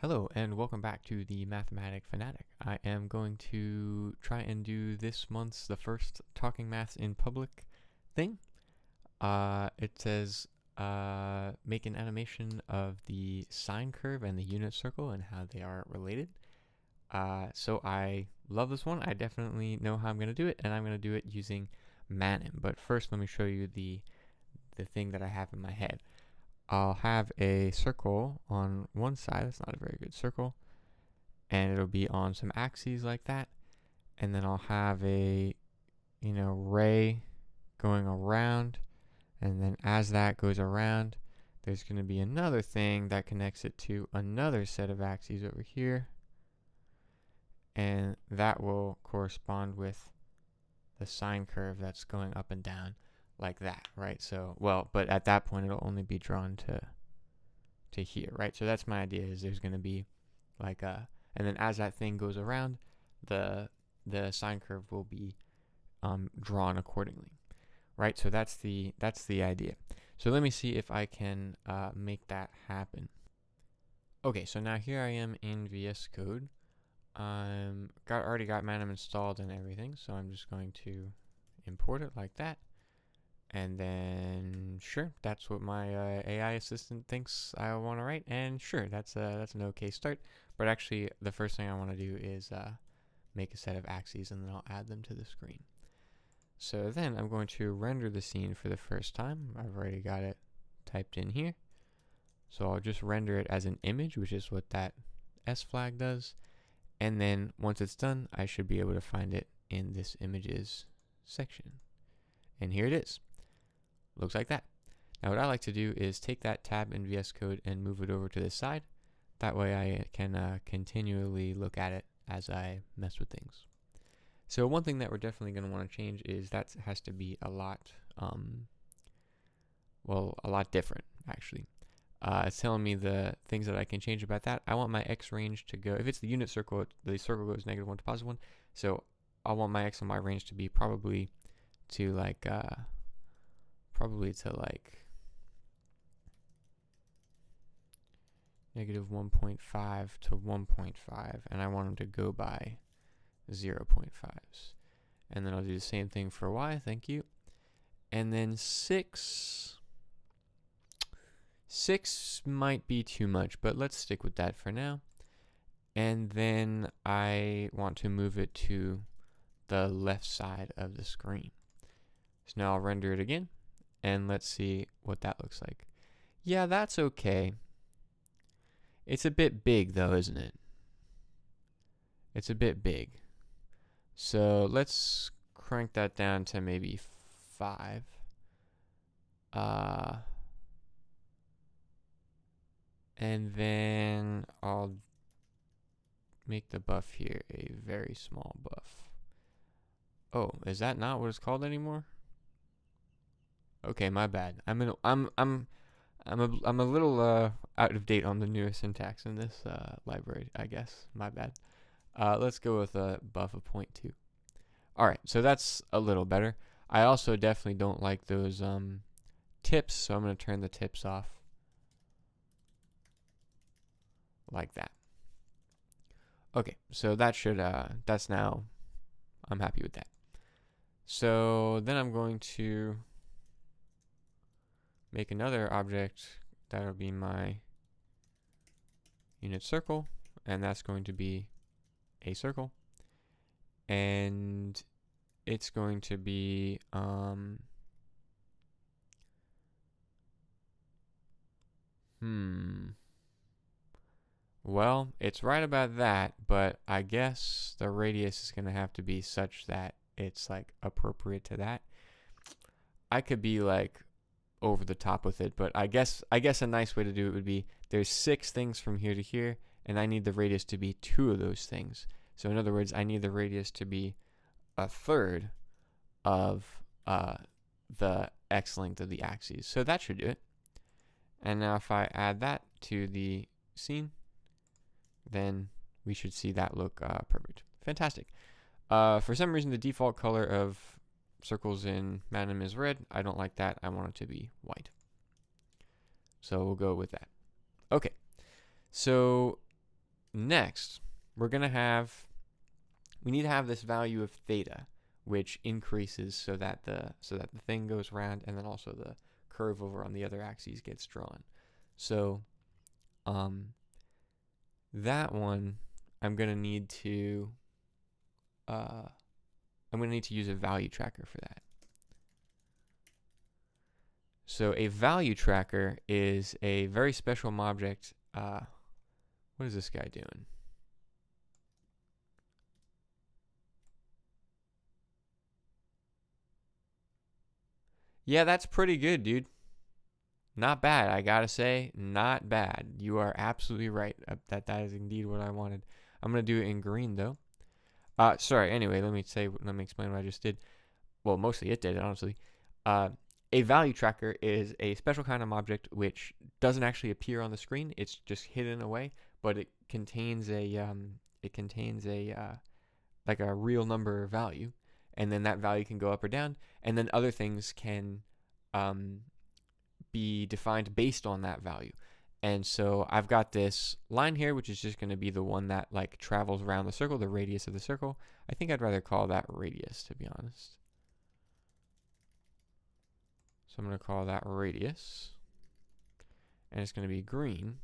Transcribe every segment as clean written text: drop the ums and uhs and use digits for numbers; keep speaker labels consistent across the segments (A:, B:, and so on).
A: Hello and welcome back to the Mathematic Fanatic. I am going to try and do this month's the first Talking Maths in Public thing. It says make an animation of the sine curve and the unit circle and how they are related. So I love this one. I definitely know how I'm going to do it, and I'm going to do it using Manim. But first, let me show you the thing that I have in my head. I'll have a circle on one side. That's not a very good circle. And it'll be on some axes like that. And then I'll have a, ray going around. And then as that goes around, there's going to be another thing that connects it to another set of axes over here. And that will correspond with the sine curve that's going up and down like that, right? So, but at that point it'll only be drawn to here, right? So that's my idea, is there's going to be like and then as that thing goes around, the sine curve will be drawn accordingly, right? So that's the idea. So let me see if I can make that happen. Okay, so now here I am in VS Code. Already got Manim installed and everything, so I'm just going to import it like that. And then, sure, that's what my AI assistant thinks I want to write. And sure, that's an okay start. But actually, the first thing I want to do is make a set of axes, and then I'll add them to the screen. So then I'm going to render the scene for the first time. I've already got it typed in here. So I'll just render it as an image, which is what that S flag does. And then once it's done, I should be able to find it in this images section. And here it is. Looks like that. Now what I like to do is take that tab in VS Code and move it over to the side. That way I can continually look at it as I mess with things. So one thing that we're definitely going to want to change is that has to be a lot different actually. It's telling me the things that I can change about that. I want my x range to go, if it's the unit circle, the circle goes -1 to +1. So I want my x and y range to be probably to like -1.5 to 1.5, and I want them to go by 0.5s. And then I'll do the same thing for y, thank you. And then 6 might be too much, but let's stick with that for now. And then I want to move it to the left side of the screen. So now I'll render it again, and let's see what that looks like. Yeah, that's okay. It's a bit big though, isn't it? It's a bit big. So let's crank that down to maybe 5. And then I'll make the buff here a very small buff. Oh, is that not what it's called anymore? Okay, my bad. I'm a little out of date on the newest syntax in this library, I guess. My bad. Let's go with a buff of 0.2. All right, so that's a little better. I also definitely don't like those tips, so I'm going to turn the tips off like that. Okay, so that should that's now, I'm happy with that. So then I'm going to make another object that'll be my unit circle, and that's going to be a circle, and it's going to be well, it's right about that, but I guess the radius is going to have to be such that it's like appropriate to that. I could be like over the top with it, but I guess a nice way to do it would be there's 6 things from here to here, and I need the radius to be 2 of those things. So in other words, I need the radius to be 1/3 of the x length of the axes. So that should do it. And now if I add that to the scene, then we should see that look perfect. Fantastic. For some reason, the default color of circles in Manim is red. I don't like that. I want it to be white. So we'll go with that. Okay. So next, we need to have this value of theta, which increases so that the thing goes around, and then also the curve over on the other axis gets drawn. So that one I'm gonna need to use a value tracker for that. So a value tracker is a very special object. What is this guy doing? Yeah, that's pretty good, dude. Not bad, I gotta say, not bad. You are absolutely right. That is indeed what I wanted. I'm gonna do it in green though. Sorry. Anyway, let me explain what I just did. Well, mostly it did, honestly. A value tracker is a special kind of object which doesn't actually appear on the screen. It's just hidden away, but it contains a like a real number value, and then that value can go up or down, and then other things can be defined based on that value. And so I've got this line here, which is just going to be the one that like travels around the circle, the radius of the circle. I think I'd rather call that radius, to be honest. So I'm going to call that radius, and it's going to be green.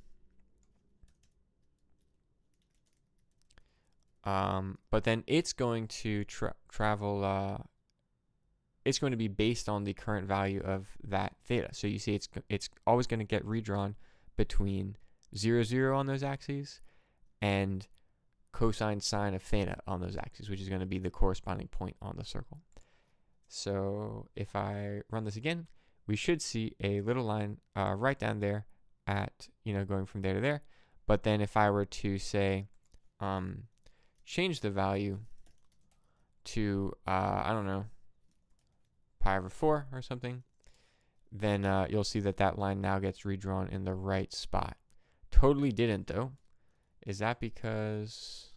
A: But then it's going to travel. It's going to be based on the current value of that theta. So you see, it's always going to get redrawn between 0, 0 on those axes and cosine sine of theta on those axes, which is going to be the corresponding point on the circle. So if I run this again, we should see a little line right down there at, going from there to there. But then if I were to say, change the value to, I don't know, pi over 4 or something, then you'll see that line now gets redrawn in the right spot. Totally didn't though. Is that because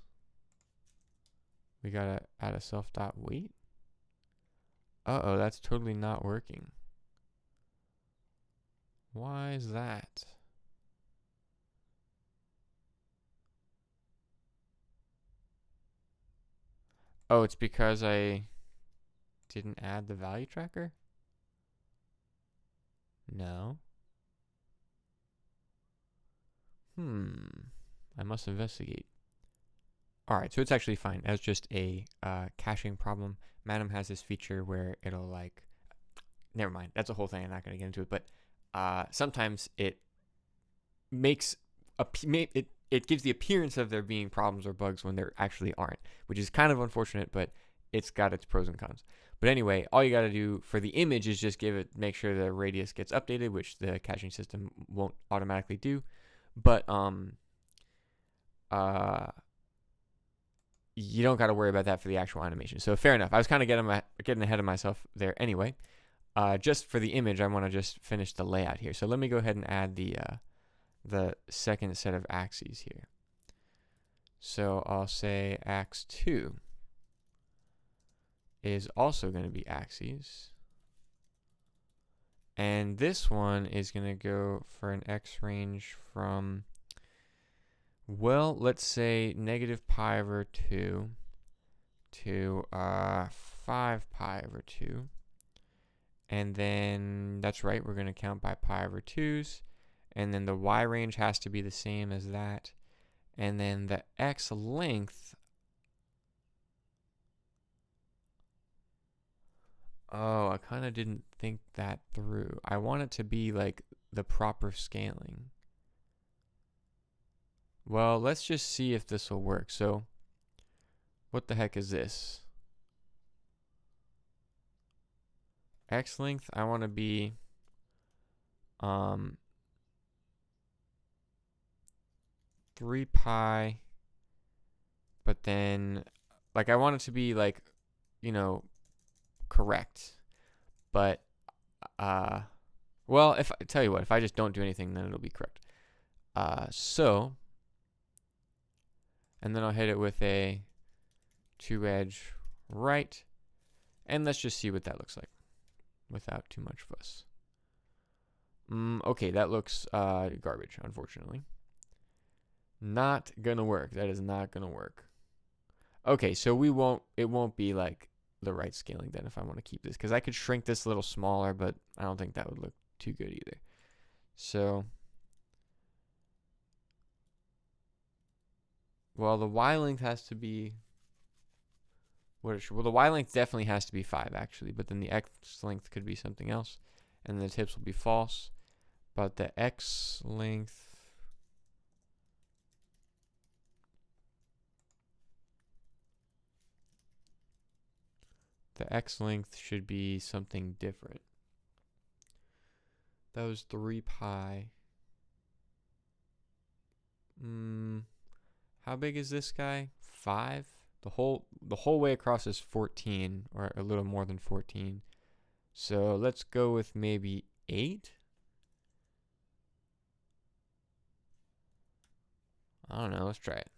A: we gotta add a self dot weight? Uh-oh, that's totally not working. Why is that? Oh, it's because I didn't add the value tracker? No. I must investigate. Alright, so it's actually fine. That's just a caching problem. Manim has this feature where it'll like... Never mind. That's a whole thing. I'm not going to get into it. But sometimes it makes... It gives the appearance of there being problems or bugs when there actually aren't, which is kind of unfortunate, but it's got its pros and cons. But anyway, all you got to do for the image is just make sure the radius gets updated, which the caching system won't automatically do. But you don't got to worry about that for the actual animation. So fair enough. I was kind of getting ahead of myself there anyway. Just for the image, I want to just finish the layout here. So let me go ahead and add the second set of axes here. So I'll say ax 2 is also going to be axes. And this one is going to go for an x range from, well, let's say negative pi over 2 to 5 pi over 2. And then, that's right, we're going to count by pi over 2's. And then the y range has to be the same as that. And then the x length, oh, I kind of didn't think that through. I want it to be like the proper scaling. Well, let's just see if this will work. So, what the heck is this? X length, I want to be 3 pi, but then like I want it to be like, correct. But well, if I tell you what, if I just don't do anything, then it'll be correct. So, and then I'll hit it with a 2-edge right, and let's just see what that looks like without too much fuss. Okay, that looks garbage, unfortunately. Not gonna work. That is not gonna work. Okay, so it won't be like the right scaling then if I want to keep this, because I could shrink this a little smaller, but I don't think that would look too good either. So, well, the Y length has to be, well, the Y length definitely has to be 5 actually, but then the X length could be something else, and the tips will be false. But the X length, should be something different. That was 3 pi. How big is this guy? 5? The whole way across is 14, or a little more than 14. So let's go with maybe 8. I don't know. Let's try it.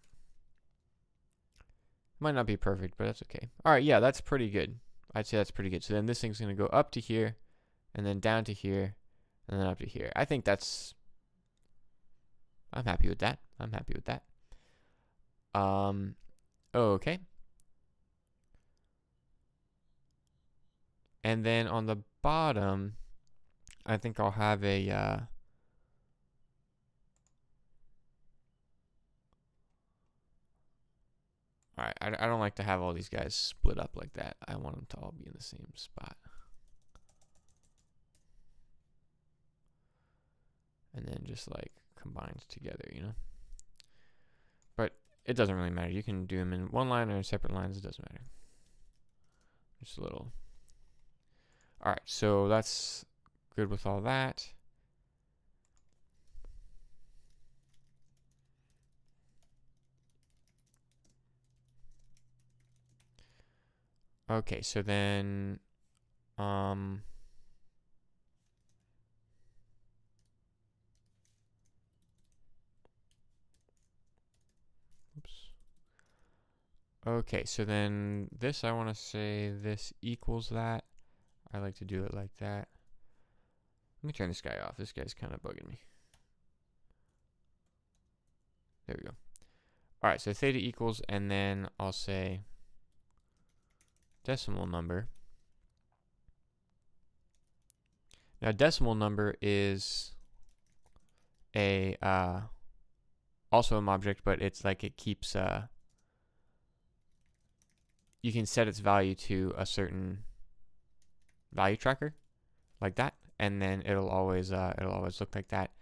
A: Might not be perfect, but that's okay. All right, yeah, that's pretty good. I'd say that's pretty good. So then this thing's going to go up to here, and then down to here, and then up to here. I think that's... I'm happy with that. I'm happy with that. Okay. And then on the bottom, I think I'll have a... Alright, I don't like to have all these guys split up like that. I want them to all be in the same spot. And then just like combined together, you know? But it doesn't really matter. You can do them in one line or in separate lines. It doesn't matter. Just a little. Alright, so that's good with all that. Okay, so then oops. Okay, so then this, I want to say this equals that. I like to do it like that. Let me turn this guy off. This guy's kind of bugging me. There we go. All right, so theta equals, and then I'll say decimal number. Now, decimal number is a also an object, but it's like it keeps you can set its value to a certain value tracker, like that, and then it'll always look like that.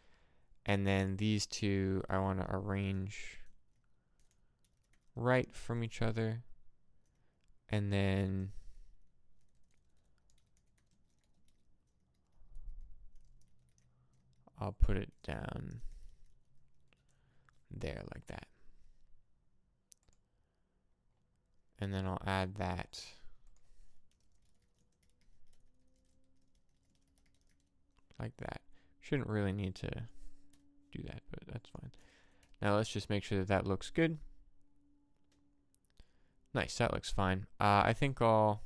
A: And then these two I want to arrange right from each other, and then I'll put it down there like that. And then I'll add that like that. Shouldn't really need to do that, but that's fine. Now let's just make sure that that looks good. Nice, that looks fine. I think I'll...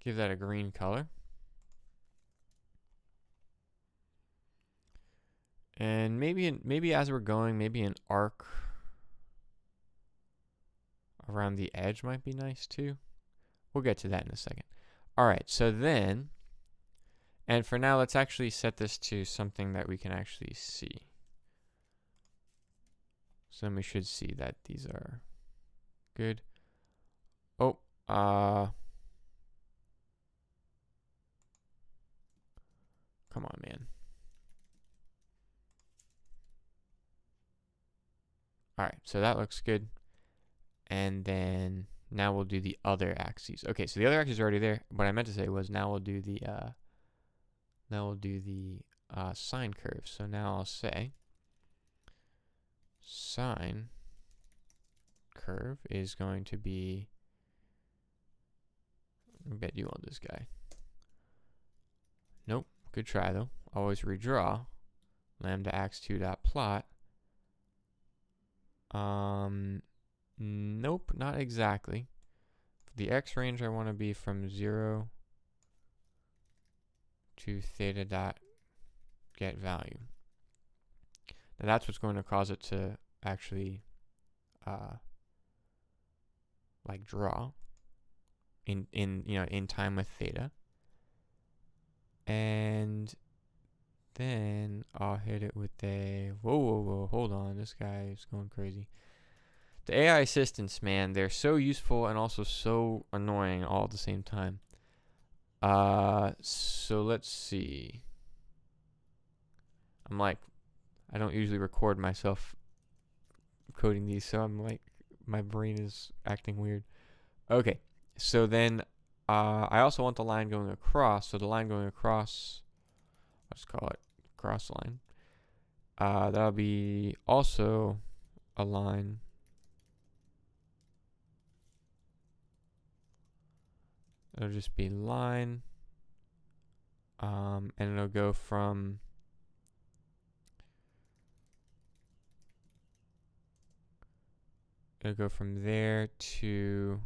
A: Give that a green color. And maybe as we're going, maybe an arc around the edge might be nice too. We'll get to that in a second. All right, so then, and for now, let's actually set this to something that we can actually see. So then we should see that these are good. Oh, come on, man. All right, so that looks good. And then now we'll do the other axes. Okay, so the other axes are already there. What I meant to say was now we'll do the sine curve. So now I'll say sine curve is going to be, I bet you want this guy. Nope, good try though. Always redraw lambda x2 dot plot Nope, not exactly. For the x range, I want to be from 0 to theta dot get value. Now that's what's going to cause it to actually like draw in time with theta. And then I'll hit it with a whoa, hold on, this guy is going crazy. The AI assistants, man, they're so useful and also so annoying all at the same time. So let's see. I don't usually record myself coding these, so I'm like, my brain is acting weird. Okay, so then I also want the line going across. So the line going across, let's call it cross line. That'll be also a line. It'll just be line. And it'll go from there to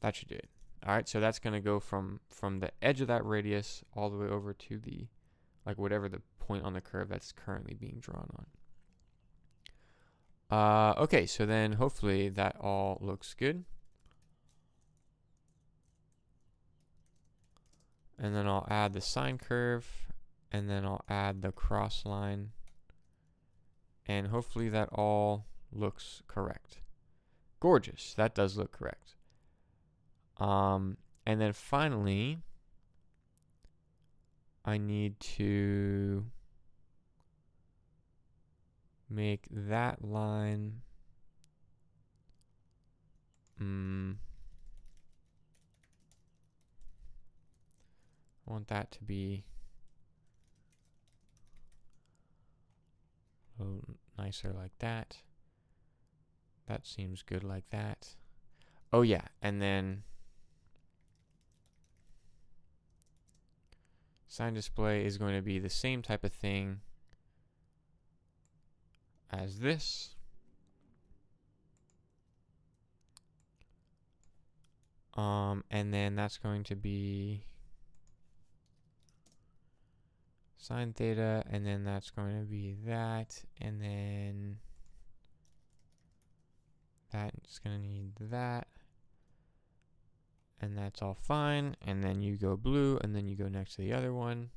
A: that should do it. All right, so that's going to go from the edge of that radius all the way over to the, like, whatever the point on the curve that's currently being drawn on. Okay, so then hopefully that all looks good. And then I'll add the sine curve, and then I'll add the cross line. And hopefully that all looks correct. Gorgeous, that does look correct. And then finally, I need to make that line I want that to be a little nicer like that. That seems good like that. Oh yeah, and then Sine display is going to be the same type of thing as this. And then that's going to be sine theta, and then that's going to be that, and then that's going to need that, and that's all fine. And then you go blue, and then you go next to the other one.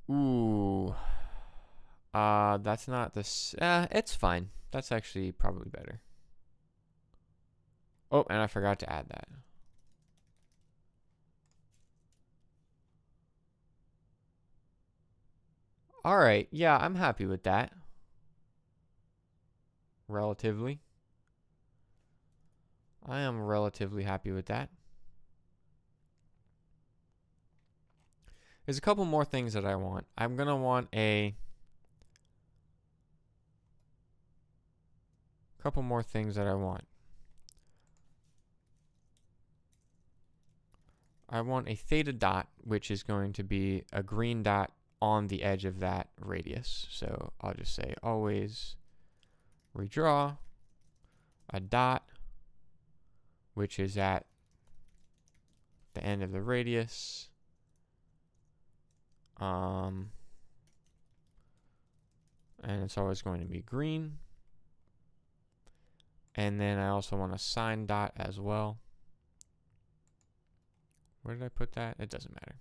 A: Ooh, that's not this. It's fine. That's actually probably better. Oh, and I forgot to add that. All right, yeah, I'm happy with that. Relatively. I am relatively happy with that. There's a couple more things that I want. I'm going to want a couple more things that I want. I want a theta dot, which is going to be a green dot on the edge of that radius. So I'll just say always redraw a dot, which is at the end of the radius. And it's always going to be green. And then I also want a sine dot as well. Where did I put that? It doesn't matter.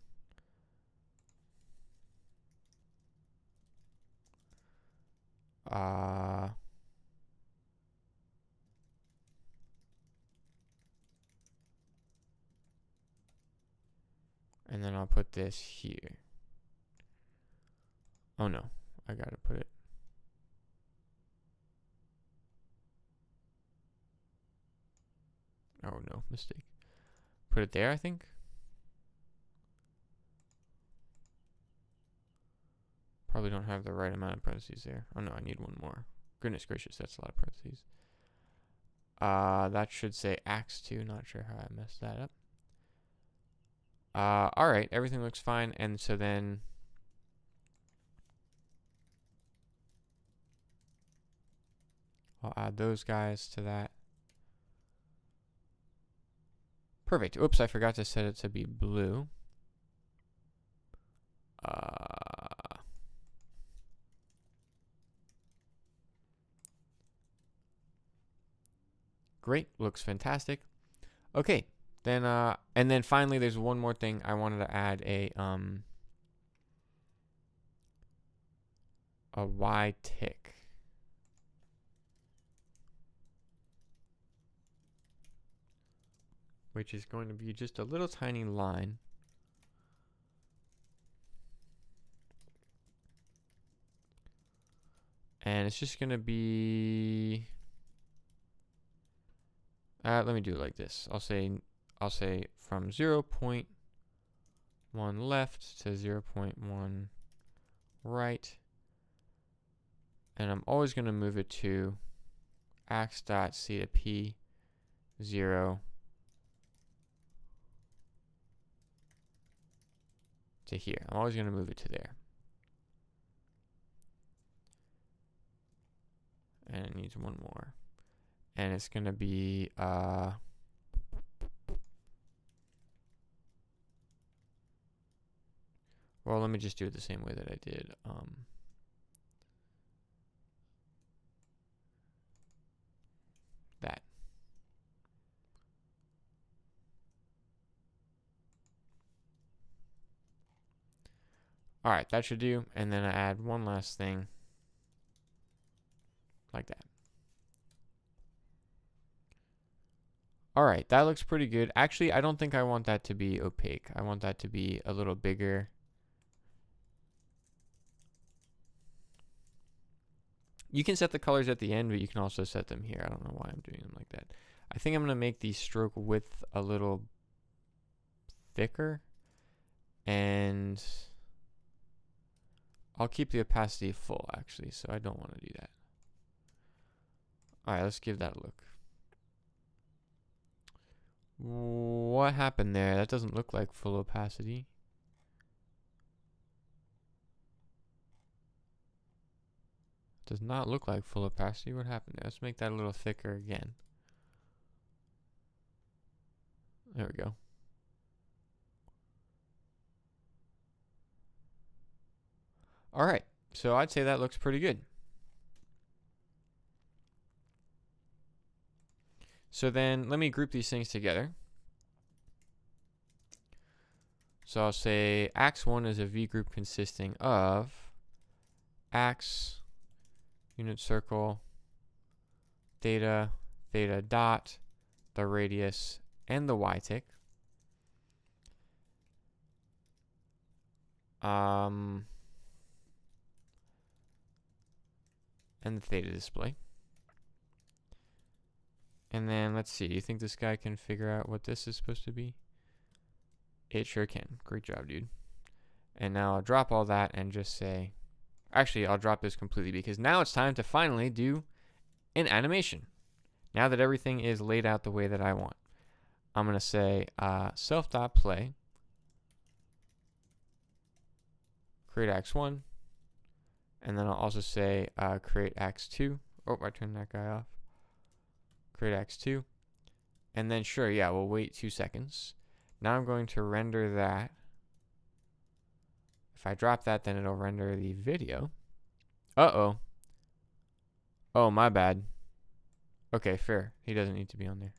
A: And then I'll put this here. Oh no, I gotta put it. Oh no, mistake. Put it there, I think. Probably don't have the right amount of parentheses there. Oh no, I need one more. Goodness gracious, that's a lot of parentheses. That should say ax2. Not sure how I messed that up. Alright, everything looks fine. And so then I'll add those guys to that. Perfect. Oops, I forgot to set it to be blue. Great, looks fantastic. Okay, then and then finally there's one more thing I wanted to add a Y tick. Which is going to be just a little tiny line. And it's just going to be let me do it like this. I'll say from 0.1 left to 0.1 right. And I'm always going to move it to ax.c to p 0 to here. I'm always going to move it to there. And it needs one more. And it's going to be well, let me just do it the same way that I did that. Alright, that should do. And then I add one last thing like that. Alright, that looks pretty good. Actually, I don't think I want that to be opaque. I want that to be a little bigger. You can set the colors at the end, but you can also set them here. I don't know why I'm doing them like that. I think I'm going to make the stroke width a little thicker. And I'll keep the opacity full, actually, so I don't want to do that. Alright, let's give that a look. What happened there? That doesn't look like full opacity. Does not look like full opacity. What happened there? Let's make that a little thicker again. There we go. Alright, so I'd say that looks pretty good. So then let me group these things together. So I'll say ax1 is a V group consisting of ax, unit circle, theta, theta dot, the radius, and the Y tick. And the theta display. And then let's see, you think this guy can figure out what this is supposed to be? It sure can. Great job, dude. And now I'll drop all that and just say, actually, I'll drop this completely because now it's time to finally do an animation. Now that everything is laid out the way that I want. I'm going to say self.play, create ax1, and then I'll also say create ax2. Oh, I turned that guy off. Create ax2, and then sure, yeah, we'll wait 2 seconds. Now I'm going to render that. If I drop that, then it'll render the video. Uh-oh. Oh, my bad. Okay, fair. He doesn't need to be on there.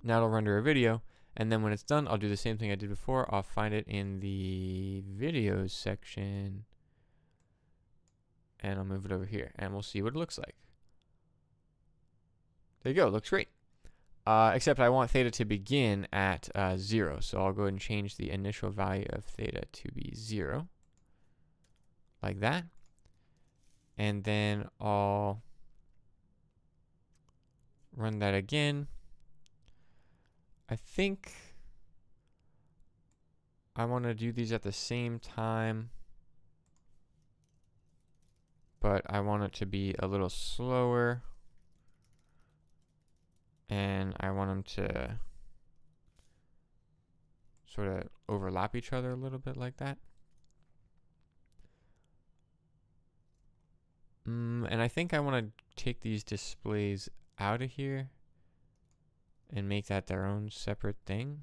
A: Now it'll render a video, and then when it's done, I'll do the same thing I did before. I'll find it in the videos section, and I'll move it over here, and we'll see what it looks like. There you go, looks great. Except I want theta to begin at 0, so I'll go ahead and change the initial value of theta to be 0, like that. And then I'll run that again. I think I want to do these at the same time. but I want it to be a little slower, and I want them to sort of overlap each other a little bit like that. And I think I want to take these displays out of here and make that their own separate thing.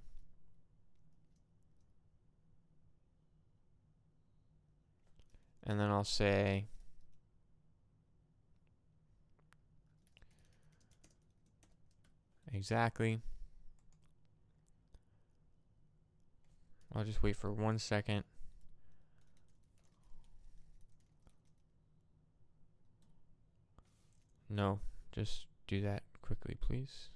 A: And then I'll say exactly. I'll just wait for 1 second. No, just do that quickly, please.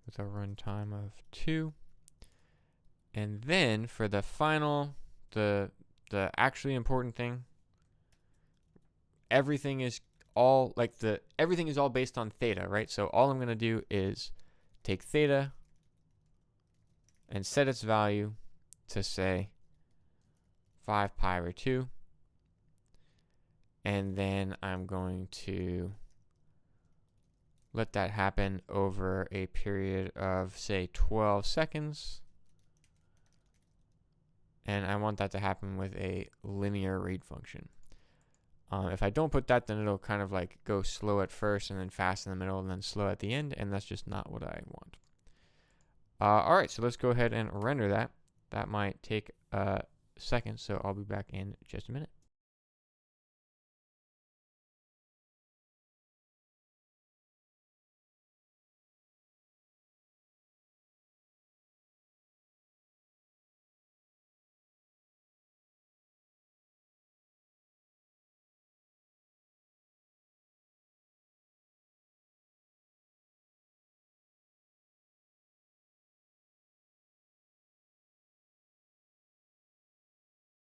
A: With a runtime of 2. And then for the final, the actually important thing, everything is all based on theta, right? So all I'm going to do is take theta and set its value to say 5 pi over 2. And then I'm going to let that happen over a period of, say, 12 seconds. And I want that to happen with a linear rate function. If I don't put that, then it'll kind of like go slow at first and then fast in the middle and then slow at the end, and that's just not what I want. All right, so let's go ahead and render that. That might take a second, so I'll be back in just a minute.